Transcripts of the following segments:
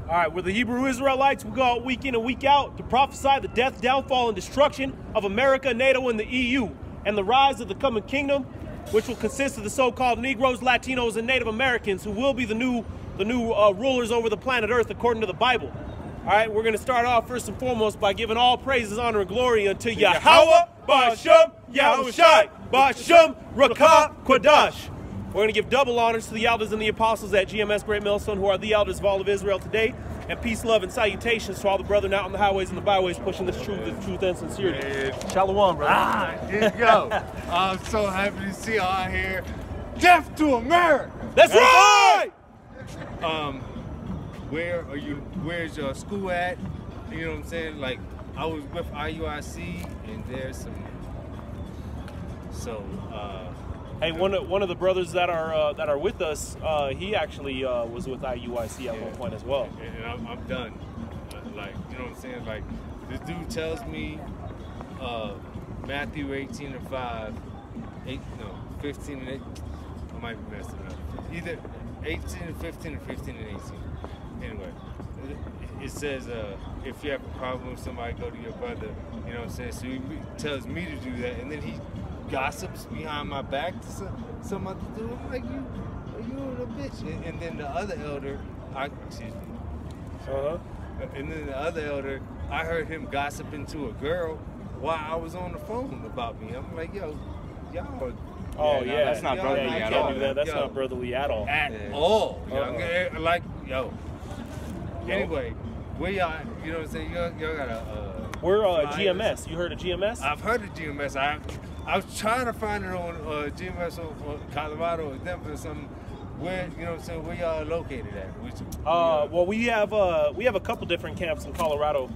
All right, we're the Hebrew Israelites. We go out week in and week out to prophesy the death, downfall, and destruction of America, NATO, and the EU, and the rise of the coming kingdom, which will consist of the so-called Negroes, Latinos, and Native Americans, who will be the new rulers over the planet Earth, according to the Bible. All right, we're going to start off first and foremost by giving all praises, honor, and glory unto Yahweh, Ba'Shem, Yahushai, Ba'Shem, Rakah, Quadash. We're going to give double honors to the elders and the apostles at GMS Great Millstone, who are the elders of all of Israel today. And peace, love, and salutations to all the brethren out on the highways and the byways pushing this truth and sincerity. Shalom, brother. Here you go. I'm so happy to see y'all out here. Death to America. That's right! Where are you? Where's your school at? You know what I'm saying? Like, I was with IUIC, and there's some. Hey, one of the brothers that are with us, he actually was with IUIC at one point as well. And I'm done. Like, you know what I'm saying? Like, this dude tells me Matthew 18:5, 15 and 8. I might be messing up. Either 18 and 15 or 15 and 18. Anyway, it says if you have a problem with somebody, go to your brother. You know what I'm saying? So he tells me to do that, and then he gossips behind my back to some other dude. I'm like, you a bitch. And then the other elder, and then the other elder, I heard him gossiping to a girl while I was on the phone about me. I'm like, yo, y'all. Oh yeah, that's not brotherly at all. That's not brotherly at all. At all. Like, yo. Anyway, where y'all? You know what I'm saying? Y'all got a. We're GMS. You heard of GMS? I've heard of GMS. I was trying to find it on GMS or Colorado or Denver or something. Where, you know what I'm saying? Where y'all located at? Well, we have a couple different camps in Colorado.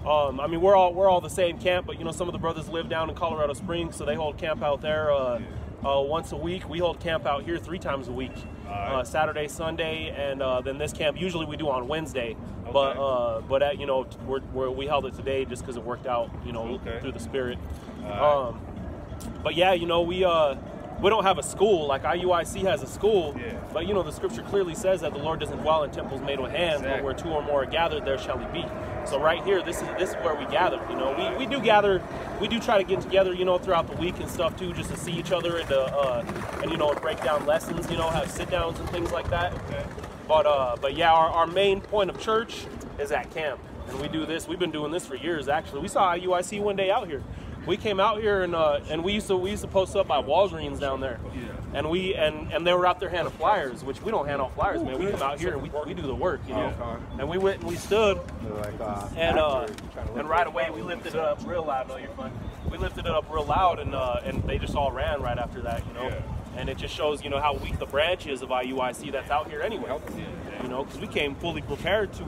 I mean, we're all the same camp, but you know, some of the brothers live down in Colorado Springs, so they hold camp out there once a week. We hold camp out here 3 times a week, Saturday, Sunday, and then this camp usually we do on Wednesday. Okay. But you know, we held it today just because it worked out, you know, through the Spirit. But yeah, you know, we don't have a school like IUIC has a school, but you know, the scripture clearly says that the Lord doesn't dwell in temples made with hands, but where 2 or more are gathered, there shall he be. So right here, this is where we gather. You know, we do gather, we do try to get together, you know, throughout the week and stuff too, just to see each other and you know, and break down lessons, you know, have sit downs and things like that. But yeah, our main point of church is at camp, and we do this. We've been doing this for years. Actually, we saw IUIC one day out here. We came out here and we used to post up by Walgreens down there, and they were out there handing flyers, which we don't hand out flyers, man. We come out here and we do the work, you know. And we went and we stood, and right away we lifted it up real loud. No, you're fine. We lifted it up real loud, and they just all ran right after that, you know. And it just shows, you know, how weak the branch is of IUIC that's out here anyway. You know, because we came fully prepared to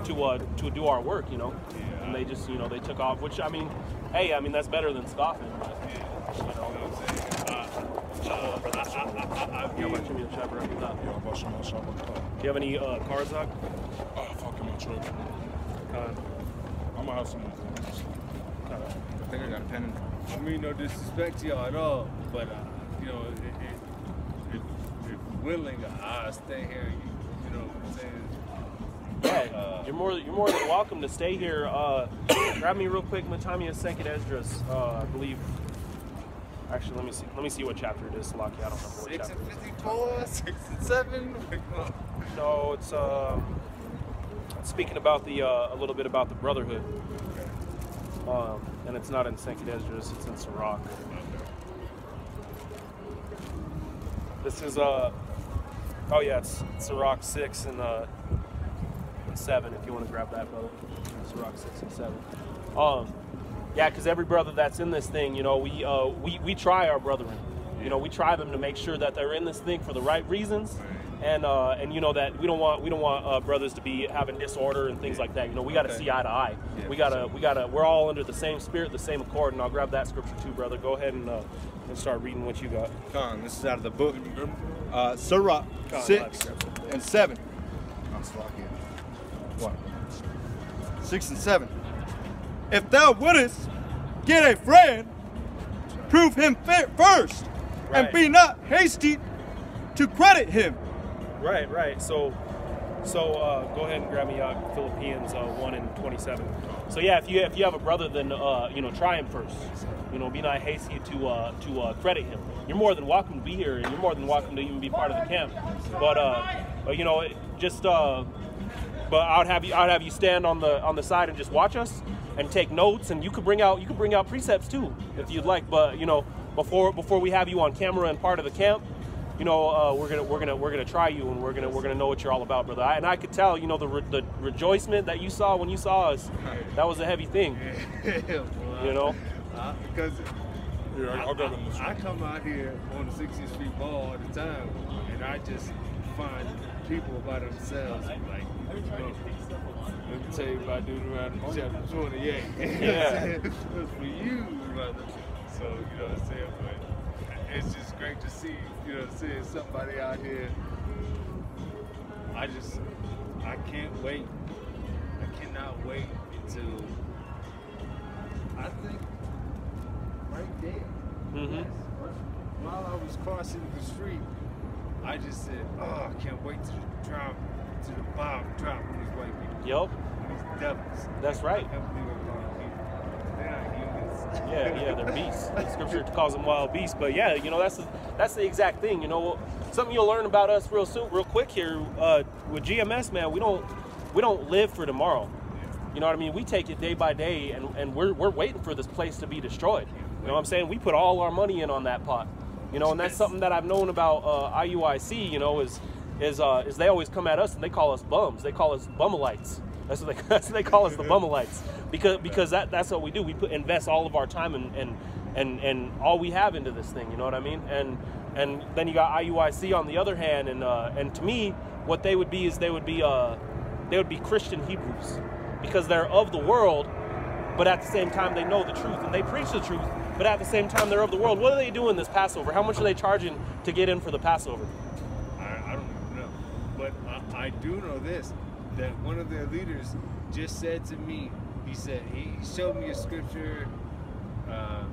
do our work, you know. And they just, you know, they took off, which, I mean, hey, I mean, that's better than scoffing. But, you know. Do you have any cards, Zach? Fuck in my truck. I'm gonna have some more things. I think I got a pen. I mean, no disrespect to y'all at all, but you know, if willing, I'll stay here. You know what I'm saying? Yeah, you're more than welcome to stay here. Grab me real quick, Matami Second Esdras, I believe. Actually, let me see what chapter it is, Lucky. I don't remember what 6 chapter. 6 and 54, 6 and 7. No, it's speaking about the a little bit about the brotherhood. And it's not in Second Esdras, it's in Sirach. This is oh yeah, it's Sirach 6 and 7, if you want to grab that, brother. Sirach 6 and 7. Yeah, because every brother that's in this thing, you know, we try our brethren. You know, we try them to make sure that they're in this thing for the right reasons, and you know that we don't want brothers to be having disorder and things like that. You know, we got to see eye to eye. Yeah, we're all under the same spirit, the same accord. And I'll grab that scripture too, brother. Go ahead and start reading what you got. This is out of the book, Sirach 6 and 7. 6 and 7. If thou wouldest get a friend, prove him first, and be not hasty to credit him. Right. So So go ahead and grab me Philippines 1:27. So yeah, if you have a brother, then try him first. Be not hasty to credit him. You're more than welcome to be here, and you're more than welcome to even be part of the camp. But I'd have you stand on the side and just watch us and take notes, and you could bring out precepts too if you'd like. But before we have you on camera and part of the camp, we're gonna try you, and we're gonna know what you're all about, brother. And I could tell, the rejoicement that you saw when you saw us, that was a heavy thing. Because I come out here on the 60th Street Mall all the time, and I just find people by themselves like, let me tell you about Deuteronomy chapter 28. Yeah. It was for you, brother. So, what I'm saying? But it's just great to see, seeing somebody out here. I can't wait. I cannot wait until, I think, right there. Mm-hmm. While I was crossing the street, I just said, I can't wait to the bomb drop on these white people. Yup. These devils. That's right. I can't believe I'm calling people. They're not humans. Yeah, they're beasts. The scripture calls them wild beasts. But yeah, that's the exact thing. Something you'll learn about us real quick here with GMS, man. We don't live for tomorrow. You know what I mean? We take it day by day, and we're waiting for this place to be destroyed. You know what I'm saying? We put all our money in on that pot. And that's something that I've known about IUIC. Is they always come at us and they call us bums. They call us bumalites. That's what they call us, the bumalites, because that's what we do. We invest all of our time and all we have into this thing. You know what I mean? And then you got IUIC on the other hand, and to me, what they would be is they would be Christian Hebrews, because they're of the world, but at the same time they know the truth and they preach the truth. But at the same time they're of the world. What are they doing this Passover? How much are they charging to get in for the Passover? I don't even know, but I do know this. That one of their leaders just said to me, he showed me a scripture, I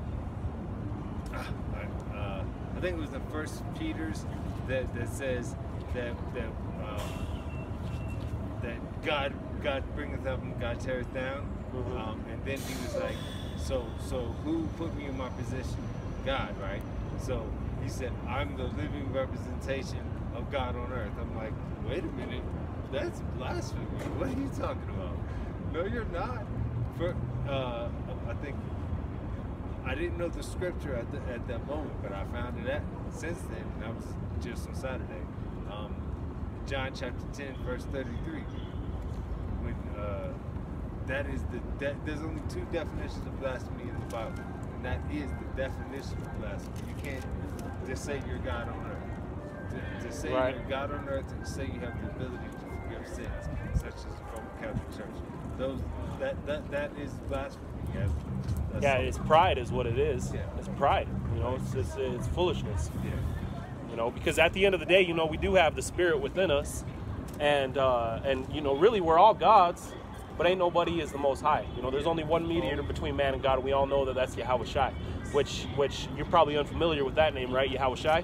think it was the First Peter's, that says that God bringeth up and God teareth down. Mm-hmm. And then he was like, so who put me in my position? God, right? So he said, I'm the living representation of God on earth. I'm like, wait a minute. That's blasphemy. What are you talking about? No, you're not. I think I didn't know the scripture at that moment, but I found it since then, and that was just on Saturday. John chapter 10, verse 33. When there's only two definitions of blasphemy in the Bible, and that is the definition of blasphemy. You can't just say you're God on earth. To say right. You're God on earth and to say you have the ability to forgive sins, such as the Roman Catholic Church. That is blasphemy. Yeah, it's pride is what it is. Yeah. It's pride. It's foolishness. Yeah. Because at the end of the day, we do have the Spirit within us, and really we're all gods, but ain't nobody is the Most High. There's only one mediator between man and God, and we all know that's Yahweh Shai, which you're probably unfamiliar with that name, right? Yahweh Shai.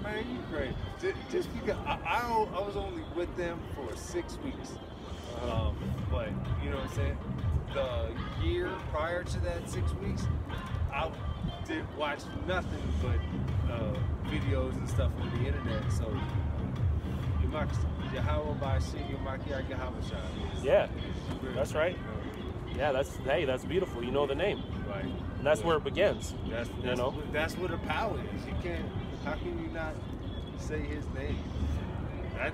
Man, you great. Just because I was only with them for 6 weeks, but you know what I'm saying. The year prior to that 6 weeks, I did watch nothing but videos and stuff on the internet. So, yeah, that's right. Yeah, that's beautiful. You know the name, right? And that's where it begins. That's where the power is. You can't. How can you not say His name?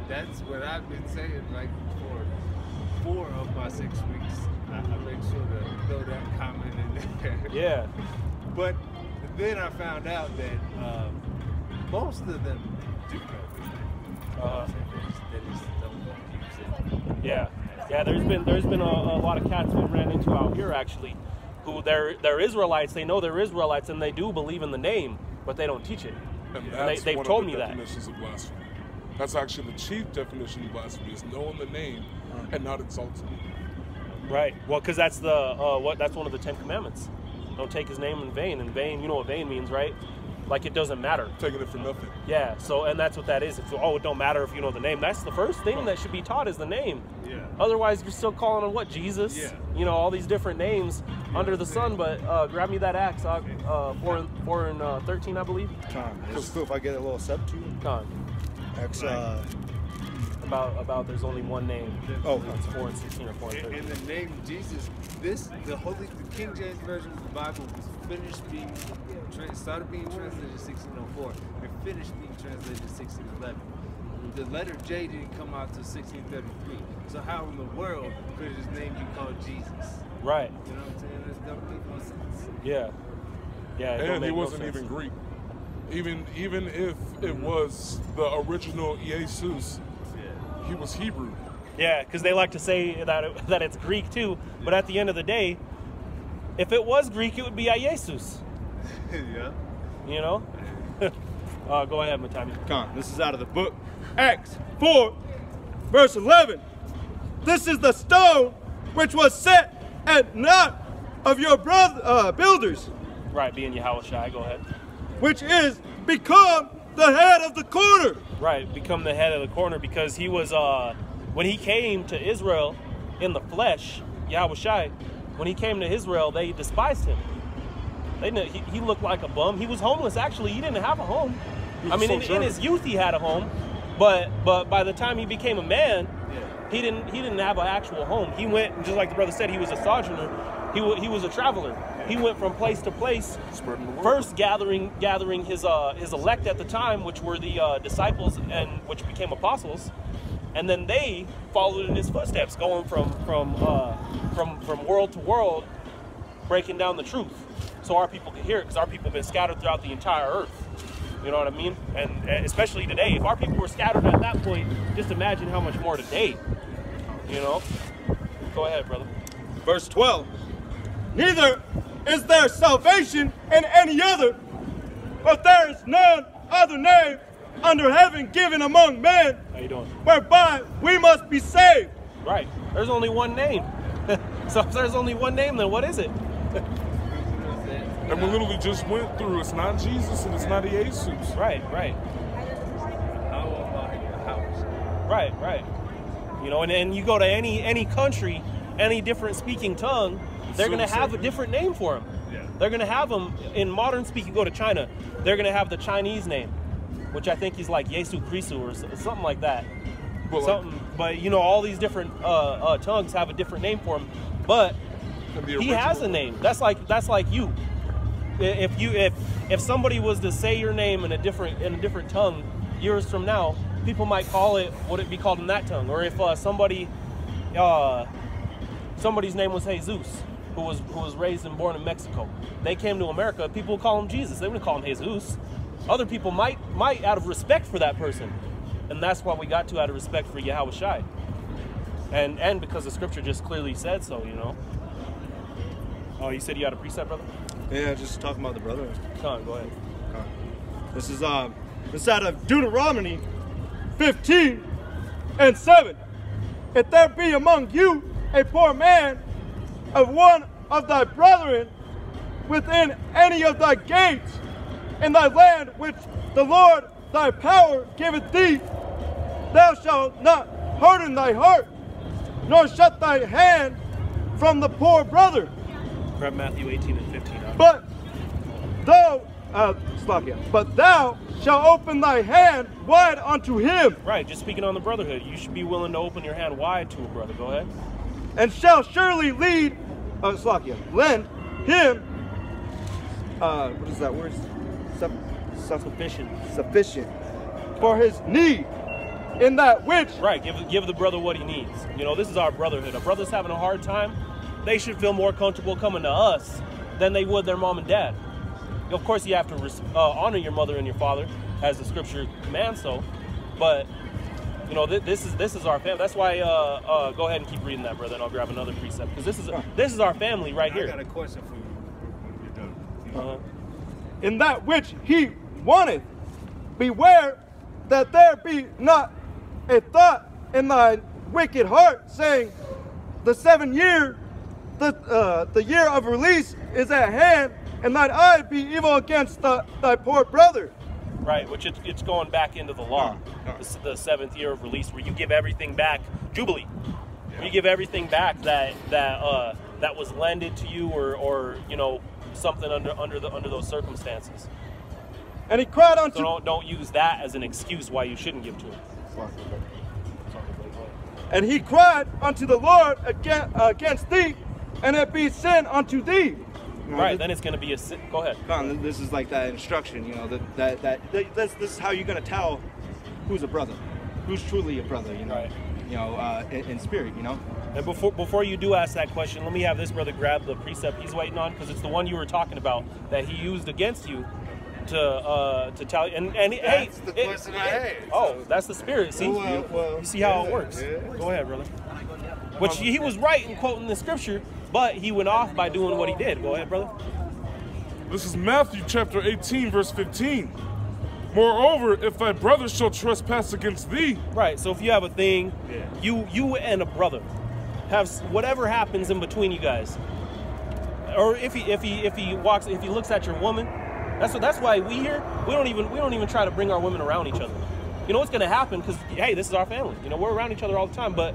That's what I've been saying like for 4 of my 6 weeks. I make sure to throw that comment in there. Yeah. But then I found out that most of them do know His name. They just don't use it. Yeah. There's been a lot of cats we ran into out here actually, who they're Israelites. They know they're Israelites and they do believe in the name, but they don't teach it. And they've told me that. Definitions of blasphemy. That's actually the chief definition of blasphemy: is knowing the name and not exalting it. Right. Well, because that's that's one of the 10 Commandments. Don't take His name in vain. In vain, you know what vain means, right? like it doesn't matter. Taking it for nothing. Yeah, so, and that's what that is. It's, oh, it don't matter if you know the name. That's the first thing that should be taught is the name. Yeah. Otherwise, you're still calling him what? Jesus? Yeah. You know, all these different names under the sun. But grab me that axe, 4 and 13, I believe. Con, is it cool if I get a little sub to you? Con. X, About there's only one name. Oh. It's 4 and 16 or 4 and 13. In the name Jesus, the King James Version of the Bible was finished being, started being translated in 1604 and finished being translated in 1611. The letter J didn't come out till 1633. So how in the world could his name be called Jesus? Right. You know what I'm saying? That don't make no sense. Yeah. Yeah. It don't And he make no wasn't sense. even Greek. Even if it was the original Jesus, he was Hebrew. Yeah, because they like to say that it's Greek too. But at the end of the day, if it was Greek, it would be Iesus. Yeah. You know? Go ahead, Matami. Con, this is out of the book Acts 4, verse 11. This is the stone which was set at naught of your builders, Right, being Yahushua. Go ahead. which is become the head of the corner. Right, become the head of the corner because he was, when he came to Israel in the flesh, Yahushua, when he came to Israel, they despised him. They didn't, he looked like a bum. He was homeless, actually. He didn't have a home. I mean, in his youth, he had a home, but by the time he became a man, he didn't have an actual home. He went, just like the brother said, he was a sojourner. He was a traveler. He went from place to place, Spreading the word. first gathering his elect at the time, which were the disciples and which became apostles, and then they followed in his footsteps, going from world to world, breaking down the truth, so our people could hear it, because our people have been scattered throughout the entire earth. You know what I mean? And especially today, if our people were scattered at that point, just imagine how much more today. You know? Go ahead, brother. Verse 12. Neither is there salvation in any other, but there is none other name under heaven given among men, How you doing? whereby we must be saved. Right. There's only one name. So if there's only one name, then what is it? And we literally just went through, it's not Jesus and it's not Jesus. Right. Right. You know, and you go to any country, any different speaking tongue, they're going to have a different name for him. Yeah. They're going to have them, in modern speak, you go to China, they're going to have the Chinese name, which I think is like Yesu Christu or something like that. But you know, all these different tongues have a different name for him, but he has a name. That's like you. If somebody was to say your name in a different tongue years from now, people might call it what it be called in that tongue. Or if somebody's name was Jesus, who was raised and born in Mexico, they came to America, people would call him Jesus. They wouldn't call him Jesus. Other people might out of respect for that person, and that's why we got to out of respect for Yahushua, and because the scripture just clearly said so. You know. Oh, you said you had a precept, brother? Yeah, just talking about the brother. Come on, go ahead. This is out of Deuteronomy 15 and 7. If there be among you a poor man of one of thy brethren within any of thy gates in thy land which the Lord thy power giveth thee, thou shalt not harden thy heart, nor shut thy hand from the poor brother. Grab Matthew 18 and 15. But thou shalt open thy hand wide unto him, Right, just speaking on the brotherhood, you should be willing to open your hand wide to a brother. Go ahead. and shall surely lend him, what is that word? Sufficient for his need in that which. Right, give the brother what he needs. You know, this is our brotherhood. A brother's having a hard time, they should feel more comfortable coming to us than they would their mom and dad. Of course, you have to honor your mother and your father, as the scripture commands so. But you know, this is our family. That's why. Go ahead and keep reading that, brother, and I'll grab another precept, because this is our family right here. I got a question for you when you're done. In that which he wanteth, beware that there be not a thought in thy wicked heart, saying, the 7 year, the year of release is at hand, and thine eye be evil against thy poor brother. Right, which it's going back into the law, the 7th year of release, where you give everything back, Jubilee. Where you give everything back that was lended to you, or you know, something under those circumstances. And he cried unto. So don't use that as an excuse why you shouldn't give to him. And he cried unto the Lord against thee, and it be sin unto thee. Right, then it's going to be a sin. Go ahead. This is like that instruction, you know, this is how you're going to tell who's a brother, who's truly a brother, you know, right. You know, in spirit, you know. And before you do ask that question, let me have this brother grab the precept he's waiting on, because it's the one you were talking about that he used against you to tell you. And hey, the question I had. Oh, that's the spirit. See, you see how it works. Yeah. Go ahead, brother. Which he was right in quoting the scripture, but he went off by doing what he did. Go ahead, brother. This is Matthew chapter 18, verse 15. Moreover, if thy brother shall trespass against thee. Right, so if you have a thing, you and a brother have whatever happens in between you guys. Or if he looks at your woman, that's why we don't even try to bring our women around each other. You know what's gonna happen, because hey, this is our family. You know, we're around each other all the time, but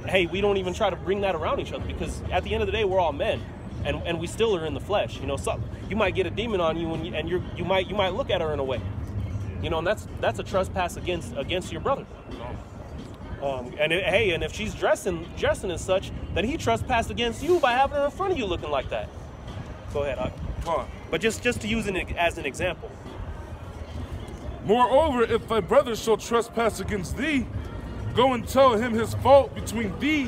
hey, we don't even try to bring that around each other, because at the end of the day, we're all men, and we still are in the flesh. You know, so you might get a demon on you, and you might look at her in a way, you know, and that's a trespass against your brother. And if she's dressing as such, then he trespassed against you by having her in front of you looking like that. Go ahead, but just to use it as an example. Moreover, if thy brother shall trespass against thee, go and tell him his fault between thee